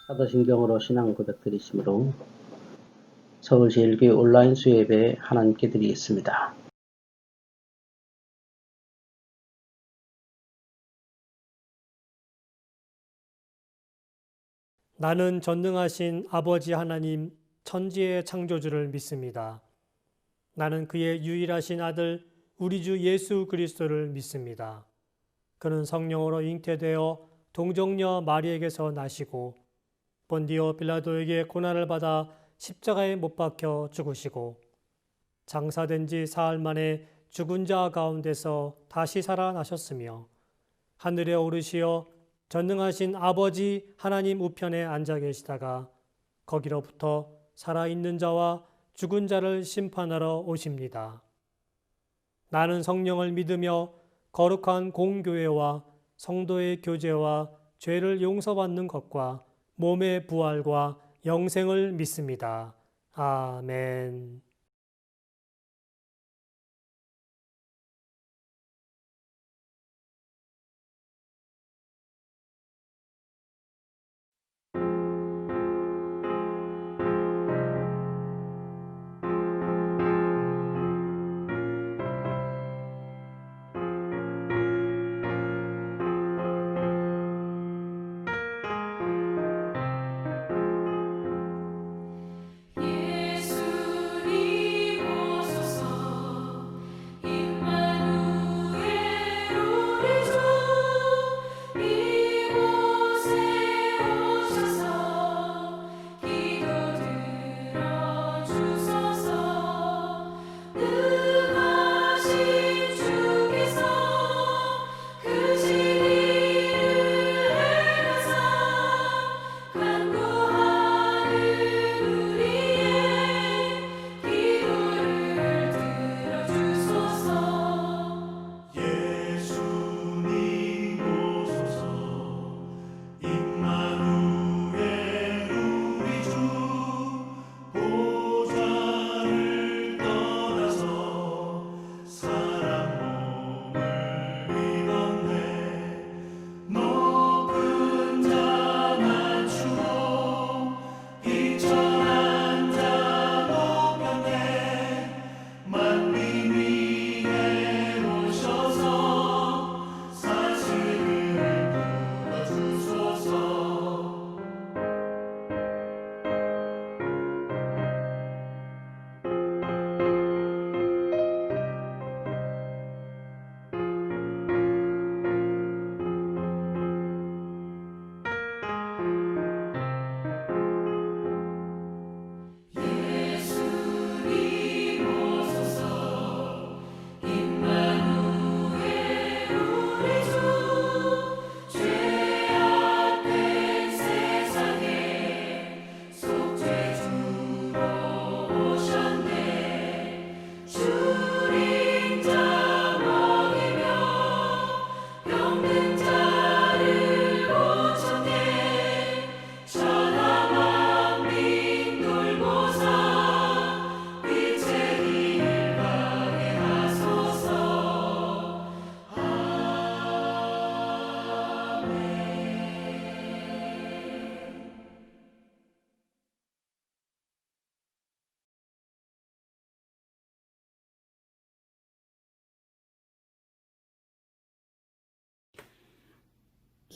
사도신경으로 신앙 고백 드리시므로 서울제일교회 온라인 수요예배 하나님께 드리겠습니다. 나는 전능하신 아버지 하나님 천지의 창조주를 믿습니다. 나는 그의 유일하신 아들 우리 주 예수 그리스도를 믿습니다. 그는 성령으로 잉태되어 동정녀 마리에게서 나시고 본디오 빌라도에게 고난을 받아 십자가에 못 박혀 죽으시고 장사된 지 사흘 만에 죽은 자 가운데서 다시 살아나셨으며 하늘에 오르시어 전능하신 아버지 하나님 우편에 앉아 계시다가 거기로부터 살아있는 자와 죽은 자를 심판하러 오십니다. 나는 성령을 믿으며 거룩한 공교회와 성도의 교제와 죄를 용서받는 것과 몸의 부활과 영생을 믿습니다. 아멘.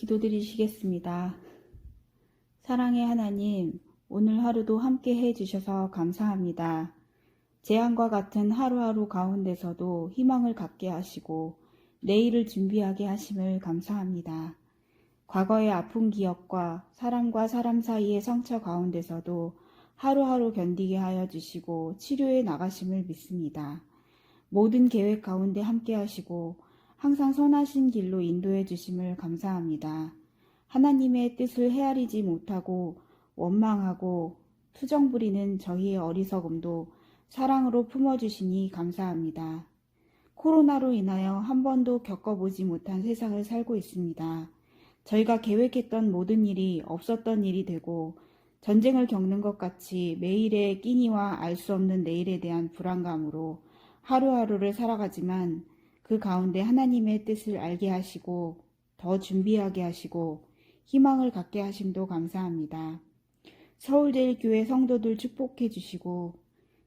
기도드리시겠습니다. 사랑의 하나님, 오늘 하루도 함께 해주셔서 감사합니다. 재앙과 같은 하루하루 가운데서도 희망을 갖게 하시고 내일을 준비하게 하심을 감사합니다. 과거의 아픈 기억과 사람과 사람 사이의 상처 가운데서도 하루하루 견디게 하여 주시고 치료해 나가심을 믿습니다. 모든 계획 가운데 함께 하시고 항상 선하신 길로 인도해 주심을 감사합니다. 하나님의 뜻을 헤아리지 못하고 원망하고 투정 부리는 저희의 어리석음도 사랑으로 품어주시니 감사합니다. 코로나로 인하여 한 번도 겪어보지 못한 세상을 살고 있습니다. 저희가 계획했던 모든 일이 없었던 일이 되고 전쟁을 겪는 것 같이 매일의 끼니와 알 수 없는 내일에 대한 불안감으로 하루하루를 살아가지만 그 가운데 하나님의 뜻을 알게 하시고 더 준비하게 하시고 희망을 갖게 하심도 감사합니다. 서울제일교회 성도들 축복해 주시고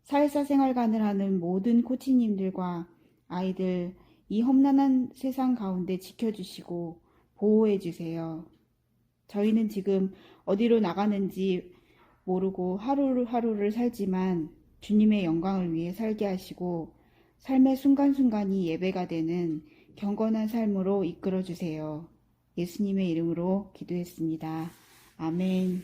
사회사생활관을 하는 모든 코치님들과 아이들 이 험난한 세상 가운데 지켜주시고 보호해 주세요. 저희는 지금 어디로 나가는지 모르고 하루하루를 살지만 주님의 영광을 위해 살게 하시고 삶의 순간순간이 예배가 되는 경건한 삶으로 이끌어 주세요. 예수님의 이름으로 기도했습니다. 아멘.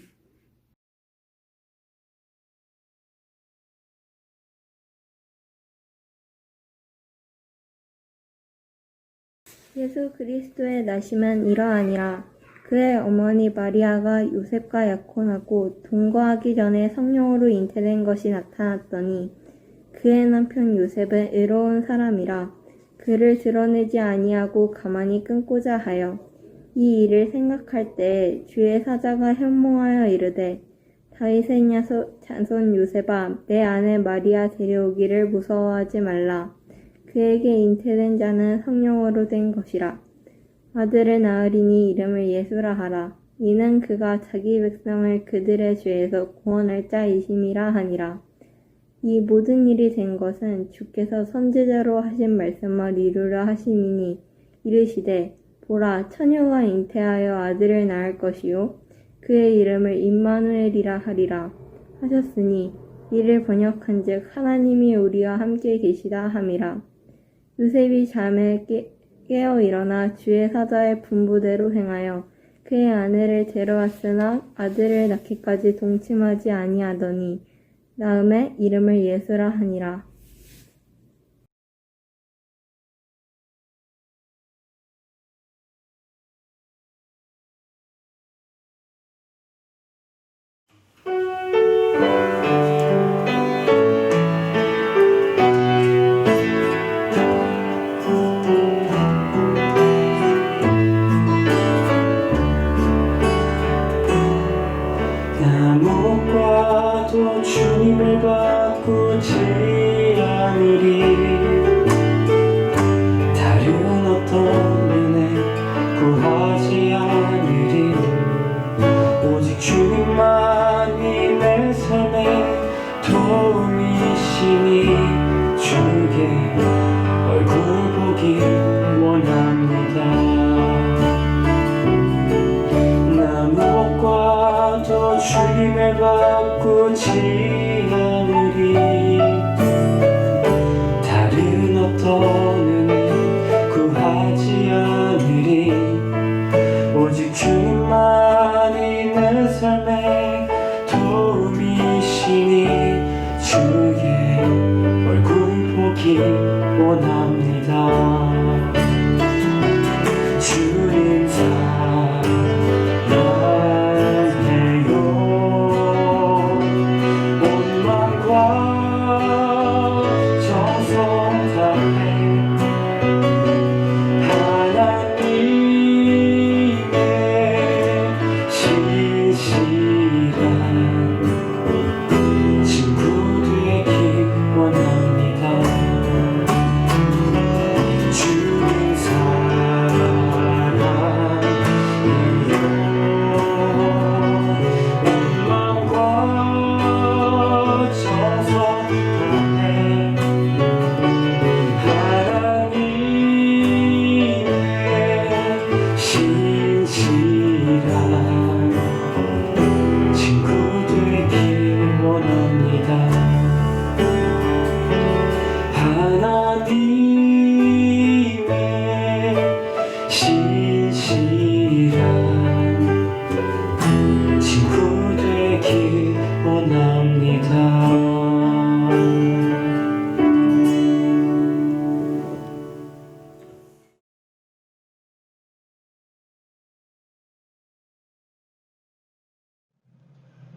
예수 그리스도의 나심은 이러하니라. 그의 어머니 마리아가 요셉과 약혼하고 동거하기 전에 성령으로 잉태된 것이 나타났더니 그의 남편 요셉은 의로운 사람이라 그를 드러내지 아니하고 가만히 끊고자 하여 이 일을 생각할 때에 주의 사자가 현몽하여 이르되 다윗의 자손 요셉아 내 아내 마리아 데려오기를 무서워하지 말라. 그에게 잉태된 자는 성령으로 된 것이라. 아들을 낳으리니 이름을 예수라 하라. 이는 그가 자기 백성을 그들의 죄에서 구원할 자이심이라 하니라. 이 모든 일이 된 것은 주께서 선지자로 하신 말씀을 이루려 하심이니 이르시되 보라 처녀가 잉태하여 아들을 낳을 것이요 그의 이름을 임마누엘이라 하리라 하셨으니 이를 번역한즉 하나님이 우리와 함께 계시다 함이라. 요셉이 잠에 깨어 일어나 주의 사자의 분부대로 행하여 그의 아내를 데려왔으나 아들을 낳기까지 동침하지 아니하더니 낳음에 이름을 예수라 하니라. 나무과도 주님을 바꾸지 않으리. 다른 어떤 은혜 구하지 않으리. 오직 주님만이 내 삶의 도움이시니 주의 얼굴 보기 원합니다. 나무과도 주님을 바꾸지 않으리. 다른 어떤 은혜 구하지 않으리. 오직 주님만이 내 삶의 도움이시니 주의 얼굴 보기 원합니다. 주님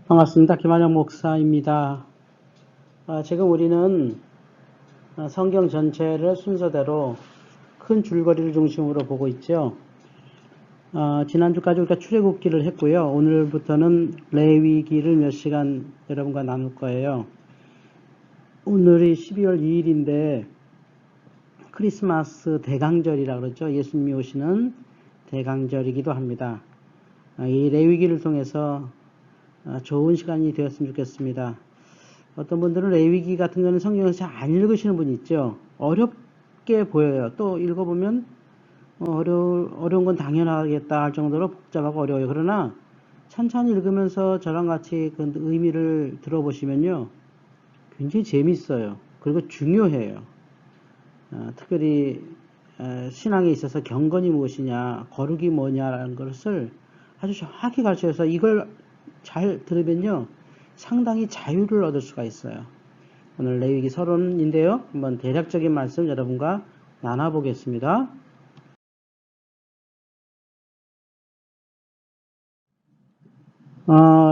반갑습니다. 김한영 목사입니다. 지금 우리는 성경 전체를 순서대로 큰 줄거리를 중심으로 보고 있죠. 지난주까지 우리가 출애굽기를 했고요. 오늘부터는 레위기를 몇 시간 여러분과 나눌 거예요. 오늘이 12월 2일인데 크리스마스 대강절이라고 그러죠. 예수님이 오시는 대강절이기도 합니다. 이 레위기를 통해서 좋은 시간이 되었으면 좋겠습니다. 어떤 분들은 레위기 같은 거는 성경에서 잘 안 읽으시는 분이 있죠. 어렵게 보여요. 또 읽어보면 어려운 건 당연하겠다 할 정도로 복잡하고 어려워요. 그러나 찬찬히 읽으면서 저랑 같이 그 의미를 들어보시면요, 굉장히 재밌어요. 그리고 중요해요. 특별히 신앙에 있어서 경건이 무엇이냐, 거룩이 뭐냐라는 것을 아주 정확히 가르쳐서 이걸 잘 들으면요, 상당히 자유를 얻을 수가 있어요. 오늘 레위기 서론인데요, 한번 대략적인 말씀 여러분과 나눠보겠습니다.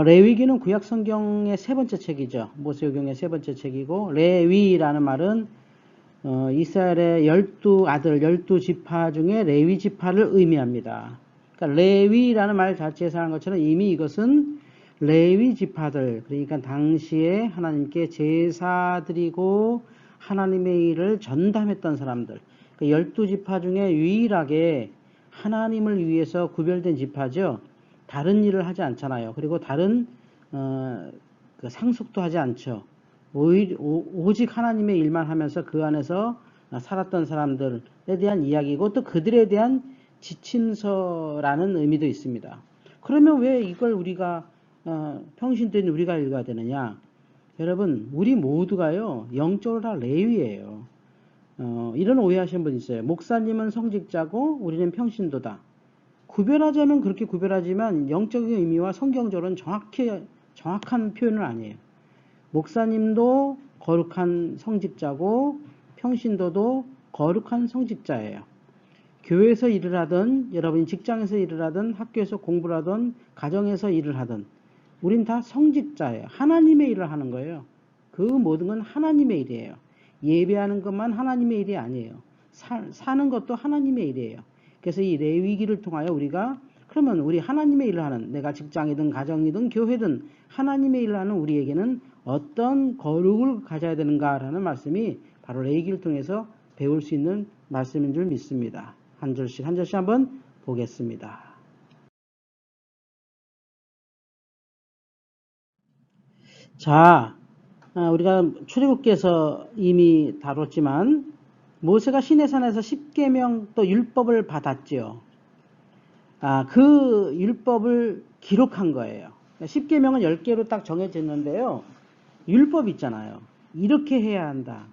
레위기는 구약 성경의 세 번째 책이죠. 모세오경의 세 번째 책이고, 레위라는 말은 이스라엘의 12아들, 12지파 중에 레위 지파를 의미합니다. 그러니까 레위라는 말 자체에서 하는 것처럼 이미 이것은 레위 지파들, 그러니까 당시에 하나님께 제사 드리고 하나님의 일을 전담했던 사람들, 그러니까 12지파 중에 유일하게 하나님을 위해서 구별된 지파죠. 다른 일을 하지 않잖아요. 그리고 다른 그 상속도 하지 않죠. 오직 하나님의 일만 하면서 그 안에서 살았던 사람들에 대한 이야기고, 또 그들에 대한 지침서라는 의미도 있습니다. 그러면 왜 이걸 우리가 평신도인 우리가 읽어야 되느냐? 여러분, 우리 모두가요 영적으로 다 레위예요. 이런 오해하시는 분 있어요. 목사님은 성직자고 우리는 평신도다. 구별하자면 그렇게 구별하지만 영적인 의미와 성경적으로는 정확한 표현은 아니에요. 목사님도 거룩한 성직자고 평신도도 거룩한 성직자예요. 교회에서 일을 하든, 여러분이 직장에서 일을 하든, 학교에서 공부를 하든, 가정에서 일을 하든, 우린 다 성직자예요. 하나님의 일을 하는 거예요. 그 모든 건 하나님의 일이에요. 예배하는 것만 하나님의 일이 아니에요. 사는 것도 하나님의 일이에요. 그래서 이 레위기를 통하여 우리가, 그러면 우리 하나님의 일을 하는, 내가 직장이든 가정이든 교회든 하나님의 일을 하는 우리에게는 어떤 거룩을 가져야 되는가라는 말씀이 바로 레위기를 통해서 배울 수 있는 말씀인 줄 믿습니다. 한 절씩 한번 보겠습니다. 자, 우리가 출애굽기에서 이미 다뤘지만 모세가 시내산에서 십계명 또 율법을 받았죠. 그 율법을 기록한 거예요. 십계명은 10개로 딱 정해졌는데요. 율법 있잖아요. 이렇게 해야 한다.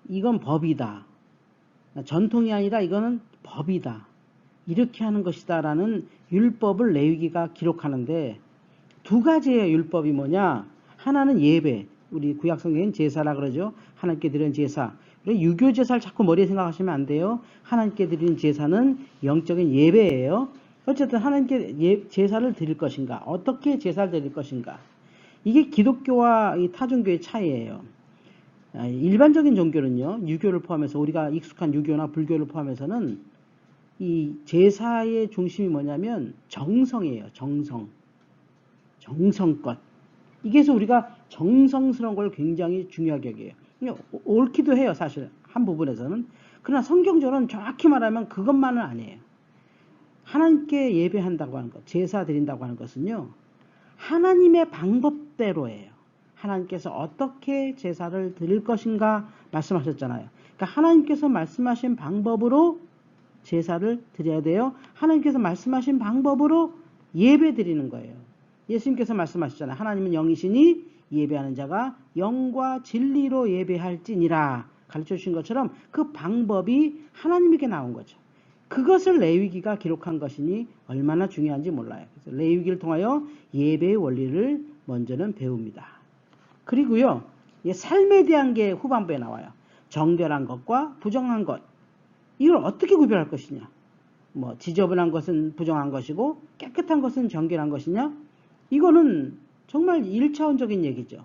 이건 법이다. 전통이 아니라 이거는 법이다. 이렇게 하는 것이다 라는 율법을 레위기가 기록하는데, 두 가지의 율법이 뭐냐? 하나는 예배, 우리 구약성경엔 제사라 그러죠. 하나님께 드리는 제사. 유교 제사를 자꾸 머리에 생각하시면 안 돼요. 하나님께 드리는 제사는 영적인 예배예요. 어쨌든 하나님께 제사를 드릴 것인가, 어떻게 제사를 드릴 것인가, 이게 기독교와 이 타종교의 차이예요. 일반적인 종교는요, 유교를 포함해서, 우리가 익숙한 유교나 불교를 포함해서는 이 제사의 중심이 뭐냐면 정성이에요. 정성껏. 이게서 우리가 정성스러운 걸 굉장히 중요하게 여겨요. 옳기도 해요, 사실 한 부분에서는. 그러나 성경적으로는 정확히 말하면 그것만은 아니에요. 하나님께 예배한다고 하는 것, 제사 드린다고 하는 것은요, 하나님의 방법대로예요. 하나님께서 어떻게 제사를 드릴 것인가 말씀하셨잖아요. 그러니까 하나님께서 말씀하신 방법으로 제사를 드려야 돼요. 하나님께서 말씀하신 방법으로 예배 드리는 거예요. 예수님께서 말씀하셨잖아요. 하나님은 영이시니 예배하는 자가 영과 진리로 예배할지니라 가르쳐 주신 것처럼 그 방법이 하나님에게 나온 거죠. 그것을 레위기가 기록한 것이니 얼마나 중요한지 몰라요. 그래서 레위기를 통하여 예배의 원리를 먼저는 배웁니다. 그리고요, 삶에 대한 게 후반부에 나와요. 정결한 것과 부정한 것. 이걸 어떻게 구별할 것이냐. 지저분한 것은 부정한 것이고 깨끗한 것은 정결한 것이냐. 이거는 정말 1차원적인 얘기죠.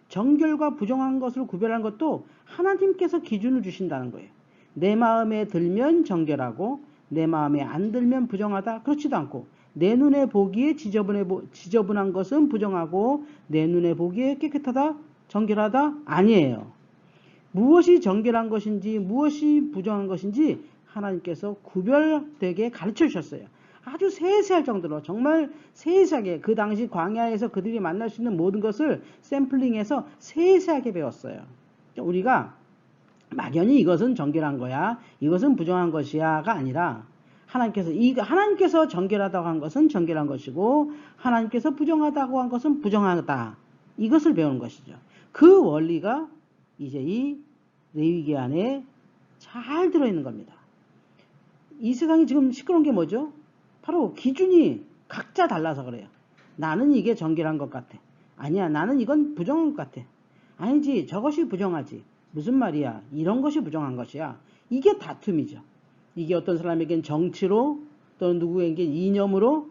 정결과 부정한 것을 구별하는 것도 하나님께서 기준을 주신다는 거예요. 내 마음에 들면 정결하고 내 마음에 안 들면 부정하다, 그렇지도 않고, 내 눈에 보기에 지저분한 것은 부정하고 내 눈에 보기에 깨끗하다, 정결하다, 아니에요. 무엇이 정결한 것인지 무엇이 부정한 것인지 하나님께서 구별되게 가르쳐 주셨어요. 아주 세세할 정도로 정말 세세하게 그 당시 광야에서 그들이 만날 수 있는 모든 것을 샘플링해서 세세하게 배웠어요. 우리가 막연히 이것은 정결한 거야, 이것은 부정한 것이야가 아니라 하나님께서 정결하다고 한 것은 정결한 것이고 하나님께서 부정하다고 한 것은 부정하다, 이것을 배우는 것이죠. 그 원리가 이제 이 레위기 안에 잘 들어있는 겁니다. 이 세상이 지금 시끄러운 게 뭐죠? 바로 기준이 각자 달라서 그래요. 나는 이게 정결한 것 같아. 아니야, 나는 이건 부정한 것 같아. 아니지, 저것이 부정하지. 무슨 말이야, 이런 것이 부정한 것이야. 이게 다툼이죠. 이게 어떤 사람에겐 정치로, 또는 누구에게는 이념으로,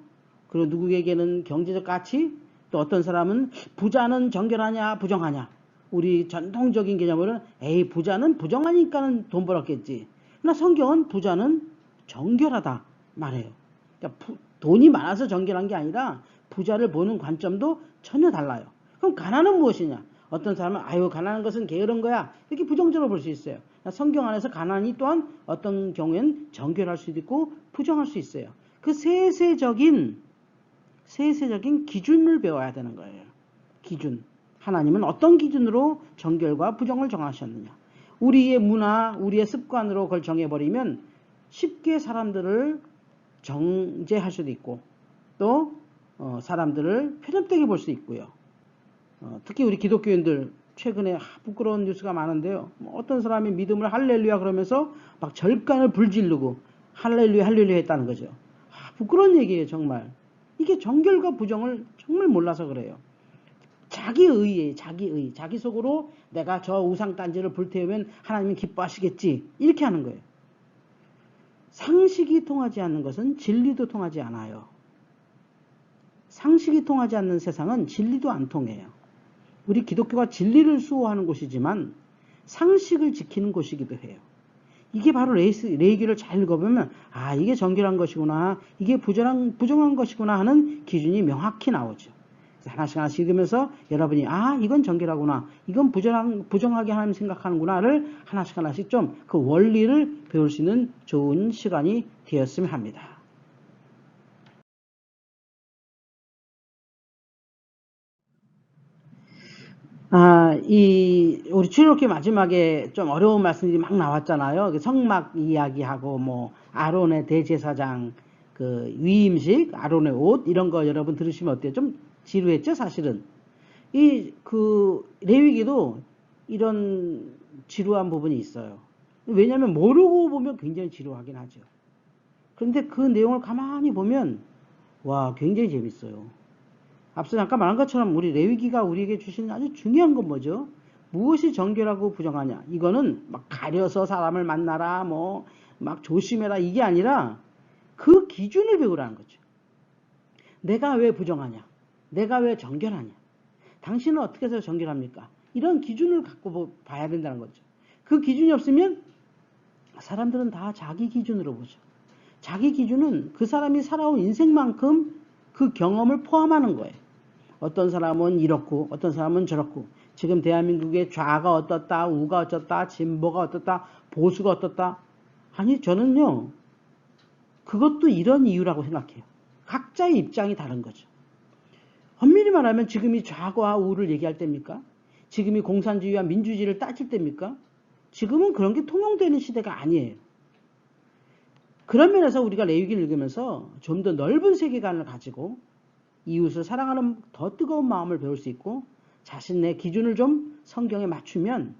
그리고 누구에게는 경제적 가치, 또 어떤 사람은 부자는 정결하냐 부정하냐. 우리 전통적인 개념으로는 에이, 부자는 부정하니까는 돈 벌었겠지. 그러나 성경은 부자는 정결하다 말해요. 그러니까 돈이 많아서 정결한 게 아니라 부자를 보는 관점도 전혀 달라요. 그럼 가난은 무엇이냐? 어떤 사람은 아유, 가난한 것은 게으른 거야, 이렇게 부정적으로 볼 수 있어요. 성경 안에서 가난이 또한 어떤 경우에는 정결할 수도 있고 부정할 수 있어요. 그 세세적인 기준을 배워야 되는 거예요. 기준. 하나님은 어떤 기준으로 정결과 부정을 정하셨느냐. 우리의 문화, 우리의 습관으로 그걸 정해버리면 쉽게 사람들을 정죄할 수도 있고 또 사람들을 편협되게 볼 수 있고요. 특히 우리 기독교인들 최근에 부끄러운 뉴스가 많은데요. 어떤 사람이 믿음을 할렐루야 그러면서 막 절간을 불지르고 할렐루야 할렐루야 했다는 거죠. 부끄러운 얘기예요, 정말. 이게 정결과 부정을 정말 몰라서 그래요. 자기의, 자기 속으로 내가 저 우상단지를 불태우면 하나님이 기뻐하시겠지, 이렇게 하는 거예요. 상식이 통하지 않는 것은 진리도 통하지 않아요. 상식이 통하지 않는 세상은 진리도 안 통해요. 우리 기독교가 진리를 수호하는 곳이지만 상식을 지키는 곳이기도 해요. 이게 바로 레위기를 잘 읽어보면 아, 이게 정결한 것이구나, 이게 부정한 것이구나 하는 기준이 명확히 나오죠. 하나씩 읽으면서 여러분이 아, 이건 정결하구나, 이건 부정하게 하나님 생각하는구나를 하나씩 좀 그 원리를 배울 수 있는 좋은 시간이 되었으면 합니다. 우리 출애굽기 마지막에 좀 어려운 말씀들이 막 나왔잖아요. 성막 이야기하고 아론의 대제사장 그 위임식, 아론의 옷, 이런 거 여러분 들으시면 어때요? 좀 지루했죠, 사실은. 레위기도 이런 지루한 부분이 있어요. 왜냐하면 모르고 보면 굉장히 지루하긴 하죠. 그런데 그 내용을 가만히 보면 와, 굉장히 재밌어요. 앞서 잠깐 말한 것처럼 우리 레위기가 우리에게 주시는 아주 중요한 건 뭐죠? 무엇이 정결하고 부정하냐? 이거는 막 가려서 사람을 만나라, 막 조심해라, 이게 아니라 그 기준을 배우라는 거죠. 내가 왜 부정하냐? 내가 왜 정결하냐? 당신은 어떻게 해서 정결합니까? 이런 기준을 갖고 봐야 된다는 거죠. 그 기준이 없으면 사람들은 다 자기 기준으로 보죠. 자기 기준은 그 사람이 살아온 인생만큼 그 경험을 포함하는 거예요. 어떤 사람은 이렇고 어떤 사람은 저렇고, 지금 대한민국의 좌가 어떻다, 우가 어떻다, 진보가 어떻다, 보수가 어떻다. 아니, 저는요, 그것도 이런 이유라고 생각해요. 각자의 입장이 다른 거죠. 엄밀히 말하면 지금이 좌와 우를 얘기할 때입니까? 지금이 공산주의와 민주주의를 따질 때입니까? 지금은 그런 게 통용되는 시대가 아니에요. 그런 면에서 우리가 레위기를 읽으면서 좀 더 넓은 세계관을 가지고 이웃을 사랑하는 더 뜨거운 마음을 배울 수 있고 자신의 기준을 좀 성경에 맞추면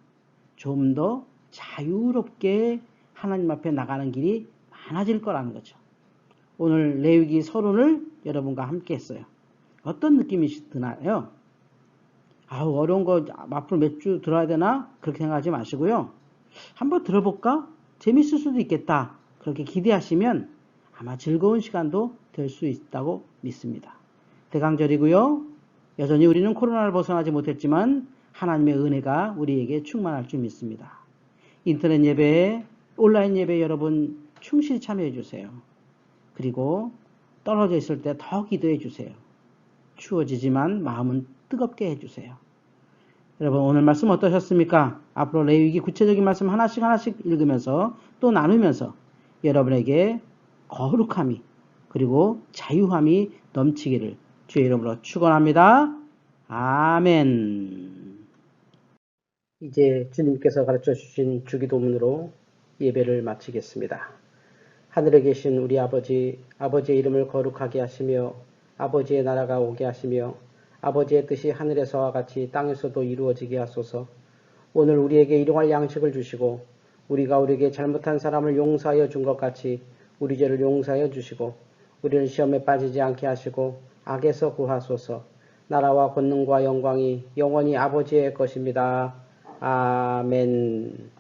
좀 더 자유롭게 하나님 앞에 나가는 길이 많아질 거라는 거죠. 오늘 레위기 서론을 여러분과 함께 했어요. 어떤 느낌이 드나요? 어려운 거 앞으로 몇 주 들어야 되나? 그렇게 생각하지 마시고요. 한번 들어볼까? 재밌을 수도 있겠다. 그렇게 기대하시면 아마 즐거운 시간도 될 수 있다고 믿습니다. 대강절이고요. 여전히 우리는 코로나를 벗어나지 못했지만 하나님의 은혜가 우리에게 충만할 줄 믿습니다. 인터넷 예배, 온라인 예배 여러분 충실히 참여해 주세요. 그리고 떨어져 있을 때 더 기도해 주세요. 추워지지만 마음은 뜨겁게 해주세요. 여러분, 오늘 말씀 어떠셨습니까? 앞으로 레위기 구체적인 말씀 하나씩 읽으면서 또 나누면서 여러분에게 거룩함이, 그리고 자유함이 넘치기를 주의 이름으로 축원합니다. 아멘. 이제 주님께서 가르쳐 주신 주기도문으로 예배를 마치겠습니다. 하늘에 계신 우리 아버지, 아버지의 이름을 거룩하게 하시며 아버지의 나라가 오게 하시며 아버지의 뜻이 하늘에서와 같이 땅에서도 이루어지게 하소서. 오늘 우리에게 일용할 양식을 주시고 우리가 우리에게 잘못한 사람을 용서하여 준 것 같이 우리 죄를 용서하여 주시고 우리를 시험에 빠지지 않게 하시고 악에서 구하소서. 나라와 권능과 영광이 영원히 아버지의 것입니다. 아멘.